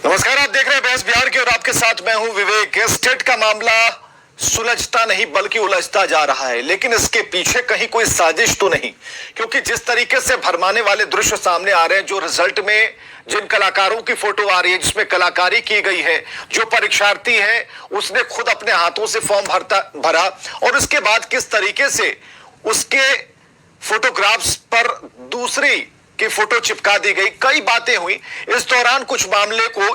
नमस्कार, आप देख रहे हैं बहस बिहार की और आपके साथ मैं हूं विवेक। स्टेट का मामला सुलझता नहीं बल्कि उलझता जा रहा है, लेकिन इसके पीछे कहीं कोई साजिश तो नहीं, क्योंकि जिस तरीके से भरमाने वाले दृश्य सामने आ रहे हैं, जो रिजल्ट में जिन कलाकारों की फोटो आ रही है जिसमें कलाकारी की गई है, जो परीक्षार्थी है उसने खुद अपने हाथों से फॉर्म भरा और उसके बाद किस तरीके से उसके फोटोग्राफ्स पर दूसरी की फोटो चिपका दी गई, कई बातें हुई। इस दौरान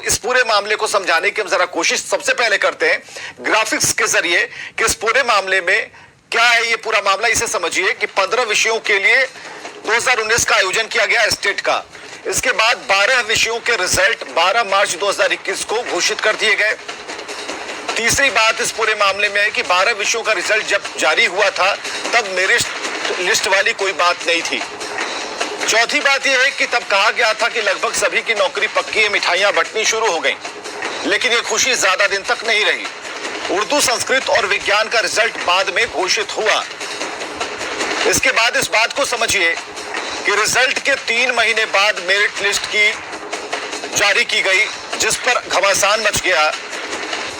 इस पूरे मामले को समझाने की हम जरा कोशिश सबसे पहले करते हैं ग्राफिक्स के जरिए कि इस पूरे मामले में क्या है। ये पूरा मामला इसे समझिए कि 15 विषयों के लिए 2019 का आयोजन किया गया स्टेट का। इसके बाद 12 विषयों के रिजल्ट 12 मार्च 2021 को घोषित कर दिए गए। तीसरी बात इस पूरे मामले में है कि 12 विषयों का रिजल्ट जब जारी हुआ था तब मेरिट लिस्ट वाली कोई बात नहीं थी। चौथी बात यह है कि तब कहा गया था कि लगभग सभी की नौकरी पक्की है, मिठाइयां बंटनी शुरू हो गई, लेकिन यह खुशी ज्यादा दिन तक नहीं रही। उर्दू, संस्कृत और विज्ञान का रिजल्ट बाद में घोषित हुआ। इसके बाद इस बात को समझिए कि रिजल्ट के 3 महीने बाद मेरिट लिस्ट की जारी की गई, जिस पर घमासान मच गया।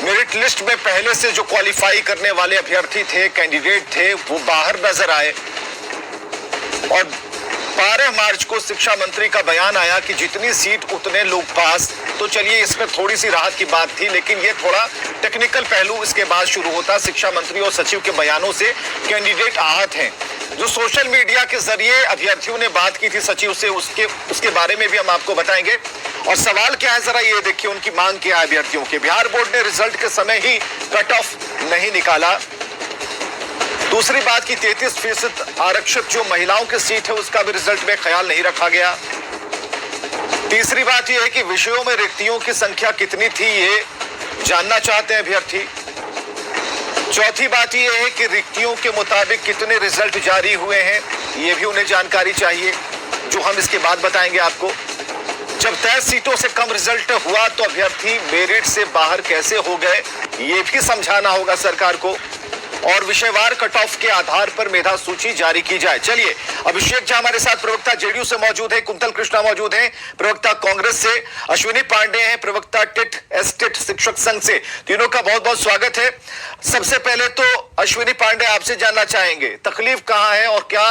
मेरिट लिस्ट में पहले से जो क्वालिफाई करने वाले अभ्यर्थी थे, कैंडिडेट थे, वो बाहर नजर आए और 12 मार्च को शिक्षा मंत्री का बयान आया कि जितनी सीट उतने लोग पास। तो चलिए, इसमें थोड़ी सी राहत की बात थी, लेकिन ये थोड़ा टेक्निकल पहलू इसके बाद शुरू होता। शिक्षा मंत्री और सचिव के बयानों से कैंडिडेट आहत हैं। जो सोशल मीडिया के जरिए अभ्यर्थियों ने बात की थी सचिव से, उसके बारे में भी हम आपको बताएंगे। और सवाल क्या है, जरा ये देखिए उनकी मांग क्या है अभ्यर्थियों के। बिहार बोर्ड ने रिजल्ट के समय ही कट ऑफ नहीं निकाला। दूसरी बात की 33% आरक्षित जो महिलाओं की सीट है उसका भी रिजल्ट में ख्याल नहीं रखा गया। तीसरी बात यह है कि विषयों में रिक्तियों की संख्या कितनी थी ये जानना चाहते हैं अभ्यर्थी। चौथी बात यह है कि रिक्तियों के मुताबिक कितने रिजल्ट जारी हुए हैं, ये भी उन्हें जानकारी चाहिए, जो हम इसके बाद बताएंगे आपको। जब तय सीटों से कम रिजल्ट हुआ तो अभ्यर्थी मेरिट से बाहर कैसे हो गए, ये भी समझाना होगा सरकार को। और विषयवार कट ऑफ के आधार पर मेधा सूची जारी की जाए। चलिए, अभिषेक झा हमारे साथ प्रवक्ता जेडीयू से मौजूद है, कुंतल कृष्णा मौजूद हैं प्रवक्ता कांग्रेस से, अश्विनी पांडे हैं प्रवक्ता टेट शिक्षक संघ से। तीनों का बहुत बहुत स्वागत है। सबसे पहले तो अश्विनी पांडे आपसे जानना चाहेंगे तकलीफ कहां है और क्या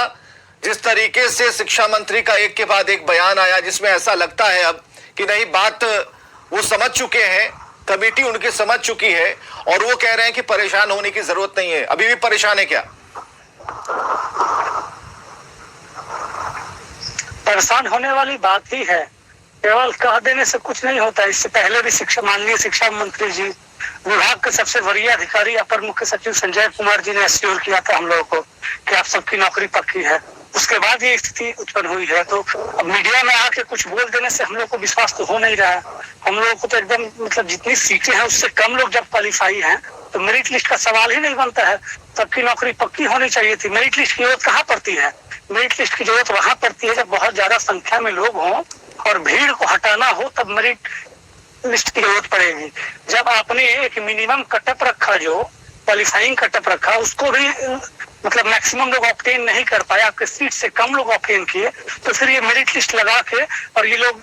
जिस तरीके से शिक्षा मंत्री का एक के बाद एक बयान आया जिसमें ऐसा लगता है अब कि नहीं, बात वो समझ चुके हैं, कमेटी उनकी समझ चुकी है और वो कह रहे हैं कि परेशान होने की जरूरत नहीं है। अभी भी परेशान है क्या? परेशान होने वाली बात ही है, केवल कह देने से कुछ नहीं होता। इससे पहले भी माननीय शिक्षा मंत्री जी, विभाग के सबसे वरीय अधिकारी अपर मुख्य सचिव संजय कुमार जी ने एश्योर किया था हम लोगों को कि आप सबकी नौकरी पक्की है। उसके बाद ये स्थिति उत्पन्न हुई है, तो अब मीडिया में आके कुछ बोल देने से हम लोग को विश्वास तो हो नहीं रहा है। हम लोगों को तो एकदम जितनी सीटें हैं उससे कम लोग जब क्वालिफाई हैं तो मेरिट लिस्ट का सवाल ही नहीं बनता है। सबकी नौकरी पक्की होनी चाहिए थी। मेरिट लिस्ट की जरूरत कहाँ पड़ती है? मेरिट लिस्ट की जरूरत वहां पड़ती है जब बहुत ज्यादा संख्या में लोग हों और भीड़ को हटाना हो, तब मेरिट लिस्ट की जरूरत पड़ेगी। जब आपने एक मिनिमम कटअप रखा, जो क्वालिफाइंग कटअप रखा, उसको भी मैक्सिमम लोग ऑब्टेन नहीं कर पाए, आपके सीट से कम लोग ऑब्टेन किए, तो फिर ये मेरिट लिस्ट लगा के और ये लोग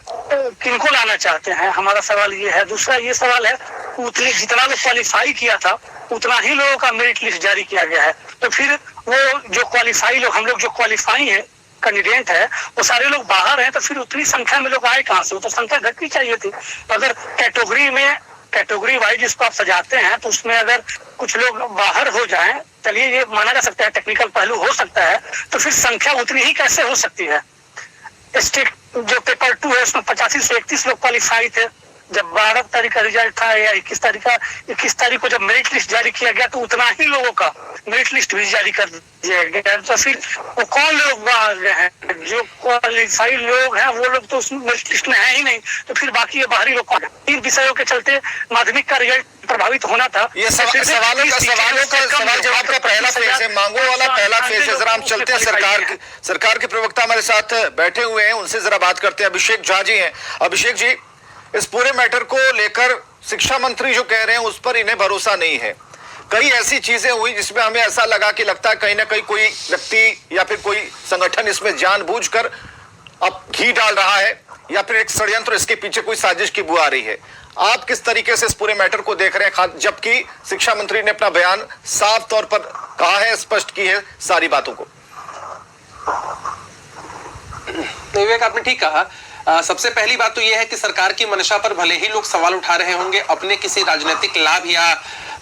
किनको लाना चाहते हैं? हमारा सवाल ये है। दूसरा ये सवाल है, उतने जितना लोग क्वालिफाई किया था उतना ही लोगों का मेरिट लिस्ट जारी किया गया है, तो फिर वो जो क्वालिफाई लोग, हम लोग जो क्वालिफाई है कैंडिडेट है, वो सारे लोग बाहर हैं, तो फिर उतनी संख्या में लोग आए कहाँ से? वो तो संख्या घटनी चाहिए थी। अगर कैटेगरी वाइज जिसको आप सजाते हैं तो उसमें अगर कुछ लोग बाहर हो जाएं, चलिए ये माना जा सकता है, टेक्निकल पहलू हो सकता है, तो फिर संख्या उतनी ही कैसे हो सकती है? स्टेट जो पेपर 2 है उसमें 85 से 31 लोग क्वालिफाई थे। जब 12 तारीख का रिजल्ट था या 21 तारीख को जब मेरिट लिस्ट जारी किया गया तो उतना ही लोगों का मेरिट लिस्ट भी जारी कर दिया गया। तो फिर वो कौन लोग बाहर गए हैं? जो क्वालिफाइड लोग हैं वो लोग तो उस मेरिट लिस्ट में है ही नहीं, तो फिर बाकी ये बाहरी लोग कौन है? 3 विषयों के चलते माध्यमिक का रिजल्ट प्रभावित होना था। ये सवालों का सवाल जवाब का पहला फेज है, मांगों वाला पहला फेज है। जरा हम चलते हैं सरकार के प्रवक्ता हमारे साथ बैठे हुए हैं, उनसे जरा बात करते हैं। अभिषेक झा जी हैं। अभिषेक जी, इस पूरे मैटर को लेकर शिक्षा मंत्री जो कह रहे हैं उस पर इन्हें भरोसा नहीं है। कई ऐसी चीजें हुई जिसमें हमें ऐसा लगा कि लगता है कहीं ना कहीं कोई व्यक्ति या फिर कोई संगठन इसमें जानबूझकर अब घी डाल रहा है। या फिर एक षड्यंत्र, इसके पीछे कोई साजिश की बुआ आ रही है? आप किस तरीके से इस पूरे मैटर को देख रहे हैं, जबकि शिक्षा मंत्री ने अपना बयान साफ तौर पर कहा है, स्पष्ट की है सारी बातों को? विवेक, आपने ठीक कहा। सबसे पहली बात तो यह है कि सरकार की मंशा पर भले ही लोग सवाल उठा रहे होंगे अपने किसी राजनीतिक लाभ या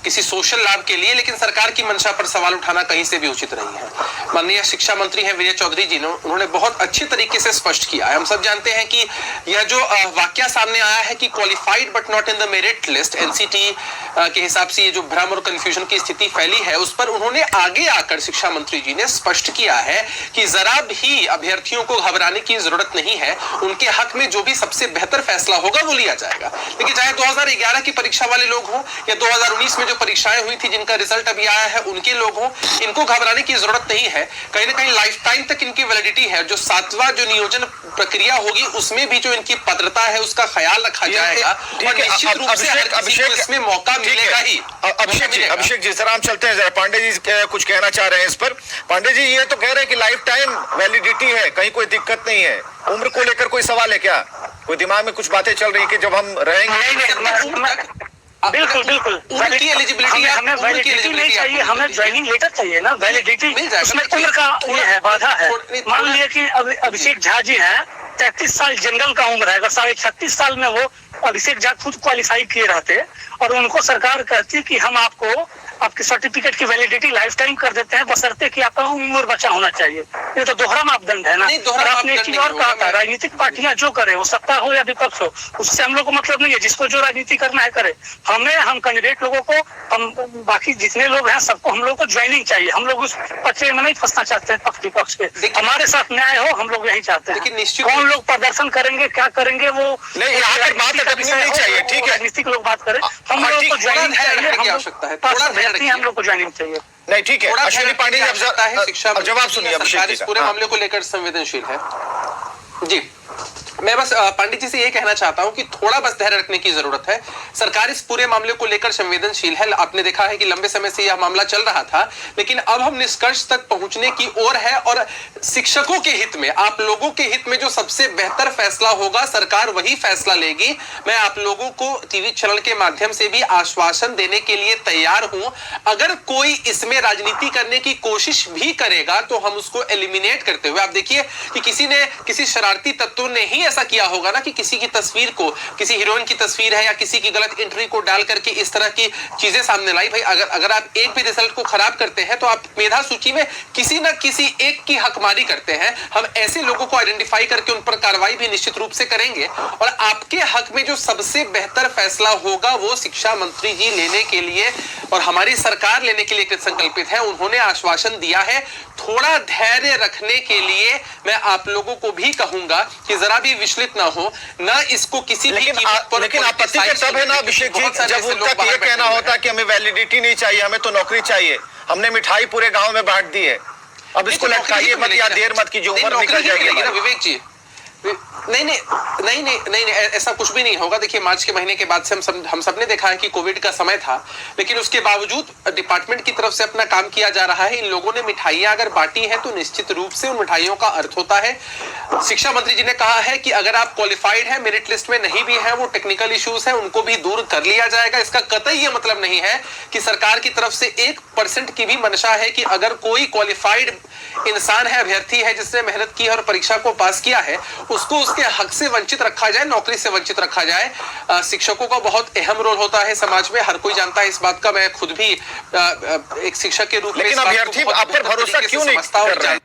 किसी सोशल लाभ के लिए, लेकिन सरकार की मंशा पर सवाल उठाना कहीं से भी उचित नहीं है। माननीय शिक्षा मंत्री हैं विजय चौधरी जी ने, उन्होंने बहुत अच्छी तरीके से स्पष्ट किया है। हम सब जानते हैं कि यह जो वाक्य सामने आया है कि qualified but not in the merit list, NCT के हिसाब से ये जो भ्रम और कंफ्यूजन की स्थिति फैली है, उस पर उन्होंने आगे आकर शिक्षा मंत्री जी ने स्पष्ट किया है कि जरा भी अभ्यर्थियों को घबराने की जरूरत नहीं है, उनके हक में जो भी सबसे बेहतर फैसला होगा वो लिया जाएगा। लेकिन चाहे 2011 की परीक्षा वाले लोग हों या 2019 में जो परीक्षाएं हुई थी जिनका रिजल्ट अभी आया है उनके लोग हों, इनको घबराने की जरूरत नहीं है। कहीं ना कहीं लाइफ टाइम तक इनकी वैलिडिटी है। जो 7वां जो नियोजन प्रक्रिया होगी उसमें भी जो इनकी पात्रता है उसका ख्याल रखा जाएगा और निश्चित रूप से हर किसी को इसमें मौका मिलेगा ही। अभिषेक जी, सर हम चलते हैं, जरा पांडे जी कुछ कहना चाह रहे हैं इस पर। पांडे जी, ये तो कह रहे हैं कि लाइफ टाइम वैलिडिटी है, कहीं कोई दिक्कत नहीं है। उम्र को लेकर कोई सवाल है क्या? कोई दिमाग में कुछ बातें चल रही कि जब हम रहेंगे? बिल्कुल बिल्कुल, उनकी एलिजिबिलिटी है, हमें वैलिडिटी नहीं चाहिए, हमें ज्वाइनिंग लेटर चाहिए ना। वैलिडिटी उसमें उम्र का ये है, बाधा है। मान लिया कि अभिषेक झा जी हैं, 33 साल जनरल का उम्र है, अगर 36.5 साल में वो अभिषेक झा खुद क्वालिफाई किए रहते और उनको सरकार कहती कि हम आपके सर्टिफिकेट की वैलिडिटी लाइफ टाइम कर देते हैं, बशर्ते कि आपका उम्र बचा होना चाहिए। ये तो दोहरा मापदंड है ना। और आपने एक चीज और कहा था, राजनीतिक पार्टियां जो करे, वो सत्ता हो या विपक्ष हो, उससे हम लोग को मतलब नहीं है। जिसको जो राजनीति करना है करे। हम कैंडिडेट लोगों को, हम बाकी जितने लोग हैं सबको हम लोग को ज्वाइनिंग चाहिए। हम लोग उस पच्चे में नहीं फंसना चाहते हैं पक्ष विपक्ष के। हमारे साथ न्याय हो, हम लोग यही चाहते हैं। कौन लोग प्रदर्शन करेंगे, क्या करेंगे, वो नहीं, यहाँ पर बात नहीं चाहिए, ठीक है, राजनीतिक लोग बात करें। हम लोग को ज्वाइनिंग चाहिए, हम लोग को ज्वाइनिंग चाहिए। नहीं, ठीक है। अश्विनी पांडे जी, शिक्षा जवाब सुनिए। सरकार इस पूरे मामले को लेकर संवेदनशील है जी। मैं बस पंडित जी से ये कहना चाहता हूं कि थोड़ा बस धैर्य रखने की जरूरत है। सरकार इस पूरे मामले को लेकर संवेदनशील है। आपने देखा है कि लंबे समय से यह मामला चल रहा था, लेकिन अब हम निष्कर्ष तक पहुंचने की ओर है और शिक्षकों के हित में, आप लोगों के हित में जो सबसे बेहतर फैसला होगा सरकार वही फैसला लेगी। मैं आप लोगों को टीवी चैनल के माध्यम से भी आश्वासन देने के लिए तैयार हूं। अगर कोई इसमें राजनीति करने की कोशिश भी करेगा तो हम उसको एलिमिनेट करते हुए, आप देखिए कि किसी शरारती तत्व ने ही ऐसा किया होगा ना कि किसी की तस्वीर को, किसी हीरोइन की तस्वीर है या किसी की गलत एंट्री को डाल करके इस तरह की चीजें सामने लाई। भाई अगर आप एक भी रिजल्ट को खराब करते हैं तो आप मेधा सूची में किसी ना किसी एक की हकमारी करते हैं। हम ऐसे लोगों को आइडेंटिफाई करके उन पर कार्रवाई भी निश्चित रूप से करेंगे और आपके हक में जो सबसे बेहतर फैसला होगा वो शिक्षा मंत्री जी लेने के लिए और हमारी सरकार लेने के लिए कृत संकल्पित है। उन्होंने आश्वासन दिया है। थोड़ा धैर्य रखने के लिए मैं आप लोगों को भी कहूंगा कि जरा भी विचलित ना हो, ना इसको किसी भी कीमत पर। लेकिन आपत्ति का तब है ना अभिषेक जी, जब उनका ये कहना होता कि हमें वैलिडिटी नहीं चाहिए, हमें तो नौकरी चाहिए। हमने मिठाई पूरे गांव में बांट दी है, अब इसको लटकाइए मत या देर मत की, जो उम्र निकल जाएगी ना विवेक जी। नहीं, ऐसा कुछ भी नहीं होगा। देखिए, मार्च के महीने के बाद से हम सब ने देखा है कि कोविड का समय था, लेकिन उसके बावजूद डिपार्टमेंट की तरफ से अपना काम किया जा रहा है। इन लोगों ने मिठाइयां अगर बांटी हैं तो निश्चित रूप से उन मिठाइयों का अर्थ होता है। शिक्षा मंत्री जी ने कहा है कि अगर आप क्वालिफाइड हैं, मेरिट लिस्ट में नहीं भी है, वो टेक्निकल इश्यूज है, उनको भी दूर कर लिया जाएगा। इसका कतई ये मतलब नहीं है कि सरकार की तरफ से 1% की भी मंशा है कि अगर कोई क्वालिफाइड इंसान है, अभ्यर्थी है, जिसने मेहनत की है और परीक्षा को पास किया है, उसको उसके हक से वंचित रखा जाए, नौकरी से वंचित रखा जाए। शिक्षकों का बहुत अहम रोल होता है समाज में, हर कोई जानता है इस बात का। मैं खुद भी एक शिक्षक के रूप में, लेकिन अभ्यर्थी आप पर भरोसा क्यों नहीं कर रहे हैं?